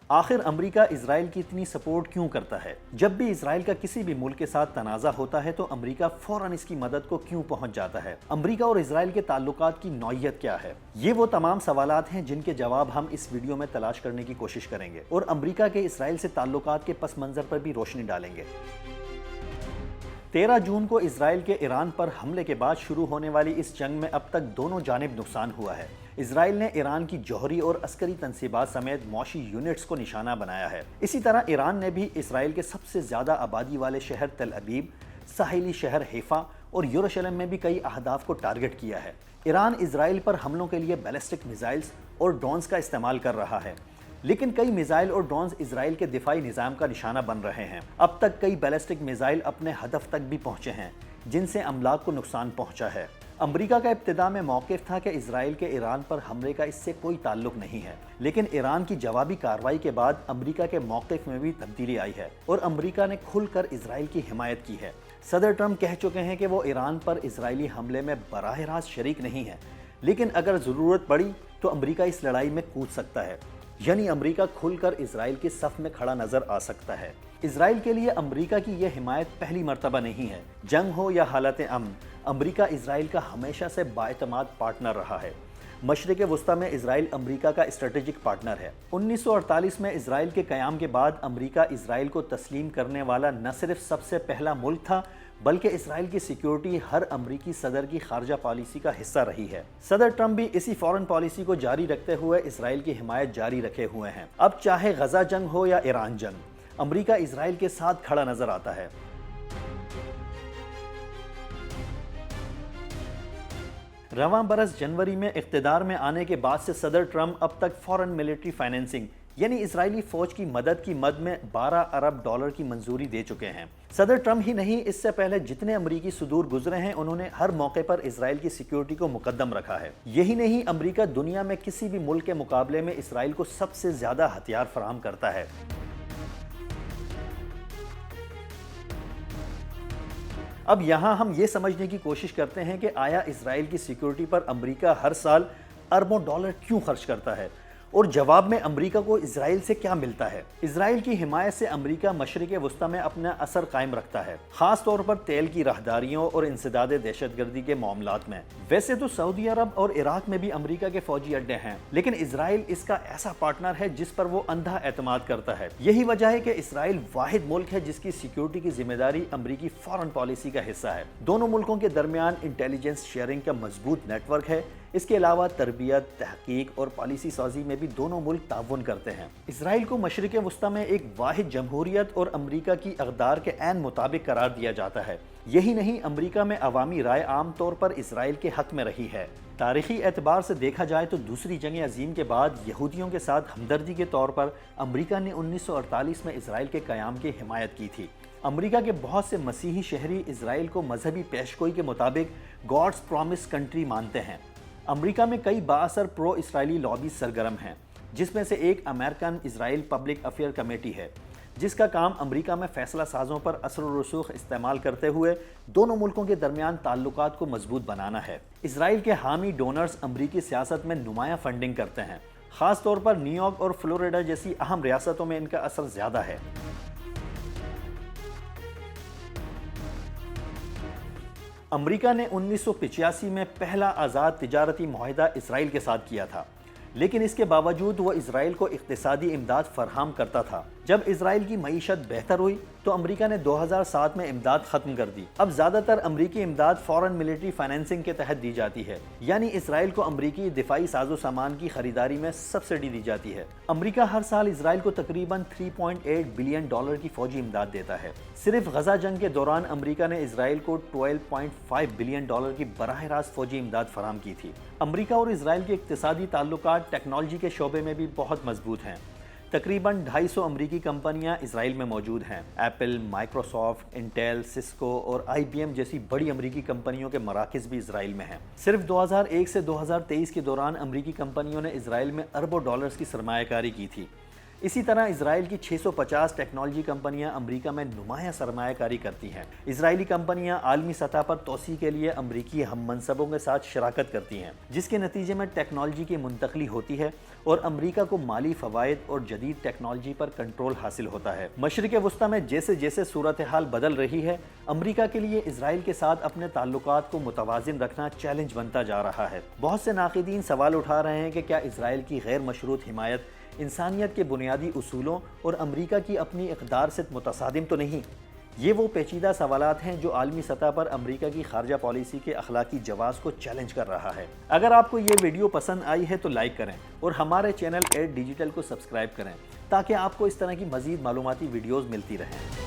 آخر امریکہ اسرائیل کی اتنی سپورٹ کیوں کرتا ہے؟ جب بھی اسرائیل کا کسی بھی ملک کے ساتھ تنازع ہوتا ہے تو امریکہ فوراً اس کی مدد کو کیوں پہنچ جاتا ہے؟ امریکہ اور اسرائیل کے تعلقات کی نوعیت کیا ہے؟ یہ وہ تمام سوالات ہیں جن کے جواب ہم اس ویڈیو میں تلاش کرنے کی کوشش کریں گے اور امریکہ کے اسرائیل سے تعلقات کے پس منظر پر بھی روشنی ڈالیں گے۔ 13 جون کو اسرائیل کے ایران پر حملے کے بعد شروع ہونے والی اس جنگ میں اب تک دونوں جانب نقصان ہوا ہے۔ اسرائیل نے ایران کی جوہری اور عسکری تنصیبات سمیت معاشی یونٹس کو نشانہ بنایا ہے۔ اسی طرح ایران نے بھی اسرائیل کے سب سے زیادہ آبادی والے شہر تل ابیب، ساحلی شہر حیفا اور یروشلم میں بھی کئی اہداف کو ٹارگٹ کیا ہے۔ ایران اسرائیل پر حملوں کے لیے بیلسٹک میزائلز اور ڈرونز کا استعمال کر رہا ہے، لیکن کئی میزائل اور ڈرونز اسرائیل کے دفاعی نظام کا نشانہ بن رہے ہیں۔ اب تک کئی بیلسٹک میزائل اپنے ہدف تک بھی پہنچے ہیں، جن سے املاک کو نقصان پہنچا ہے۔ امریکہ کا ابتدا میں موقف تھا کہ اسرائیل کے ایران پر حملے کا اس سے کوئی تعلق نہیں ہے، لیکن ایران کی جوابی کارروائی کے بعد امریکہ کے موقف میں بھی تبدیلی آئی ہے اور امریکہ نے کھل کر اسرائیل کی حمایت کی ہے۔ صدر ٹرمپ کہہ چکے ہیں کہ وہ ایران پر اسرائیلی حملے میں براہ راست شریک نہیں ہے، لیکن اگر ضرورت پڑی تو امریکہ اس لڑائی میں کود سکتا ہے، یعنی امریکہ کھل کر اسرائیل کے صف میں کھڑا نظر آ سکتا ہے۔ اسرائیل کے لیے امریکہ کی یہ حمایت پہلی مرتبہ نہیں ہے۔ جنگ ہو یا حالت امن، امریکہ اسرائیل کا ہمیشہ سے بااعتماد پارٹنر رہا ہے۔ مشرق وسطیٰ میں اسرائیل امریکہ کا اسٹریٹجک پارٹنر ہے۔ 1948 میں اسرائیل کے قیام کے بعد امریکہ اسرائیل کو تسلیم کرنے والا نہ صرف سب سے پہلا ملک تھا، بلکہ اسرائیل کی سیکیورٹی ہر امریکی صدر کی خارجہ پالیسی کا حصہ رہی ہے۔ صدر ٹرمپ بھی اسی فورن پالیسی کو جاری رکھتے ہوئے اسرائیل کی حمایت جاری رکھے ہوئے ہیں۔ اب چاہے غزہ جنگ ہو یا ایران جنگ، امریکہ اسرائیل کے ساتھ کھڑا نظر آتا ہے۔ رواں برس جنوری میں اقتدار میں آنے کے بعد سے صدر ٹرمپ اب تک فورن ملٹری فائنینسنگ یعنی اسرائیلی فوج کی مدد کی مد میں 12 ارب ڈالر کی منظوری دے چکے ہیں۔ صدر ٹرمپ ہی نہیں، اس سے پہلے جتنے امریکی صدور گزرے ہیں انہوں نے ہر موقع پر اسرائیل کی سیکیورٹی کو مقدم رکھا ہے۔ یہی نہیں، امریکہ دنیا میں کسی بھی ملک کے مقابلے میں اسرائیل کو سب سے زیادہ ہتھیار فراہم کرتا ہے۔ اب یہاں ہم یہ سمجھنے کی کوشش کرتے ہیں کہ آیا اسرائیل کی سیکیورٹی پر امریکہ ہر سال اربوں ڈالر کیوں خرچ کرتا ہے، اور جواب میں امریکہ کو اسرائیل سے کیا ملتا ہے؟ اسرائیل کی حمایت سے امریکہ مشرق وسطیٰ میں اپنا اثر قائم رکھتا ہے، خاص طور پر تیل کی راہداریوں اور انسداد دہشت گردی کے معاملات میں۔ ویسے تو سعودی عرب اور عراق میں بھی امریکہ کے فوجی اڈے ہیں، لیکن اسرائیل اس کا ایسا پارٹنر ہے جس پر وہ اندھا اعتماد کرتا ہے۔ یہی وجہ ہے کہ اسرائیل واحد ملک ہے جس کی سیکیورٹی کی ذمہ داری امریکی فورن پالیسی کا حصہ ہے۔ دونوں ملکوں کے درمیان انٹیلیجنس شیئرنگ کا مضبوط نیٹ ورک ہے۔ اس کے علاوہ تربیت، تحقیق اور پالیسی سازی میں بھی دونوں ملک تعاون کرتے ہیں۔ اسرائیل کو مشرق وسطیٰ میں ایک واحد جمہوریت اور امریکہ کی اقدار کے عین مطابق قرار دیا جاتا ہے۔ یہی نہیں، امریکہ میں عوامی رائے عام طور پر اسرائیل کے حق میں رہی ہے۔ تاریخی اعتبار سے دیکھا جائے تو دوسری جنگ عظیم کے بعد یہودیوں کے ساتھ ہمدردی کے طور پر امریکہ نے 1948 میں اسرائیل کے قیام کی حمایت کی تھی۔ امریکہ کے بہت سے مسیحی شہری اسرائیل کو مذہبی پیشگوئی کے مطابق گاڈز پرومس کنٹری مانتے ہیں۔ امریکہ میں کئی بااثر پرو اسرائیلی لابی سرگرم ہیں، جس میں سے ایک امریکن اسرائیل پبلک افیئر کمیٹی ہے، جس کا کام امریکہ میں فیصلہ سازوں پر اثر و رسوخ استعمال کرتے ہوئے دونوں ملکوں کے درمیان تعلقات کو مضبوط بنانا ہے۔ اسرائیل کے حامی ڈونرز امریکی سیاست میں نمایاں فنڈنگ کرتے ہیں، خاص طور پر نیو یارک اور فلوریڈا جیسی اہم ریاستوں میں ان کا اثر زیادہ ہے۔ امریکہ نے 1985 میں پہلا آزاد تجارتی معاہدہ اسرائیل کے ساتھ کیا تھا، لیکن اس کے باوجود وہ اسرائیل کو اقتصادی امداد فراہم کرتا تھا۔ جب اسرائیل کی معیشت بہتر ہوئی تو امریکہ نے 2007 میں امداد ختم کر دی۔ اب زیادہ تر امریکی امداد فورن ملٹری فائنینسنگ کے تحت دی جاتی ہے، یعنی اسرائیل کو امریکی دفاعی ساز و سامان کی خریداری میں سبسڈی دی جاتی ہے۔ امریکہ ہر سال اسرائیل کو تقریباً 3.8 بلین ڈالر کی فوجی امداد دیتا ہے۔ صرف غزہ جنگ کے دوران امریکہ نے اسرائیل کو 12.5 بلین ڈالر کی براہ راست فوجی امداد فراہم کی تھی۔ امریکہ اور اسرائیل کے اقتصادی تعلقات ٹیکنالوجی کے شعبے میں بھی بہت مضبوط ہیں۔ تقریباً 250 امریکی کمپنیاں اسرائیل میں موجود ہیں۔ ایپل، مائکروسافٹ، انٹیل، سسکو اور IBM جیسی بڑی امریکی کمپنیوں کے مراکز بھی اسرائیل میں ہیں۔ صرف 2001 سے 2023 کے دوران امریکی کمپنیوں نے اسرائیل میں اربوں ڈالرز کی سرمایہ کاری کی تھی۔ اسی طرح اسرائیل کی 650 ٹیکنالوجی کمپنیاں امریکہ میں نمایاں سرمایہ کاری کرتی ہیں۔ اسرائیلی کمپنیاں عالمی سطح پر توسیع کے لیے امریکی ہم منصبوں کے ساتھ شراکت کرتی ہیں، جس کے نتیجے میں ٹیکنالوجی کی منتقلی ہوتی ہے اور امریکہ کو مالی فوائد اور جدید ٹیکنالوجی پر کنٹرول حاصل ہوتا ہے۔ مشرق وسطیٰ میں جیسے جیسے صورتحال بدل رہی ہے، امریکہ کے لیے اسرائیل کے ساتھ اپنے تعلقات کو متوازن رکھنا چیلنج بنتا جا رہا ہے۔ بہت سے ناقدین سوال اٹھا رہے ہیں کہ کیا اسرائیل کی غیر مشروط حمایت انسانیت کے بنیادی اصولوں اور امریکہ کی اپنی اقدار سے متصادم تو نہیں؟ یہ وہ پیچیدہ سوالات ہیں جو عالمی سطح پر امریکہ کی خارجہ پالیسی کے اخلاقی جواز کو چیلنج کر رہا ہے۔ اگر آپ کو یہ ویڈیو پسند آئی ہے تو لائک کریں اور ہمارے چینل ایٹ ڈیجیٹل کو سبسکرائب کریں تاکہ آپ کو اس طرح کی مزید معلوماتی ویڈیوز ملتی رہیں۔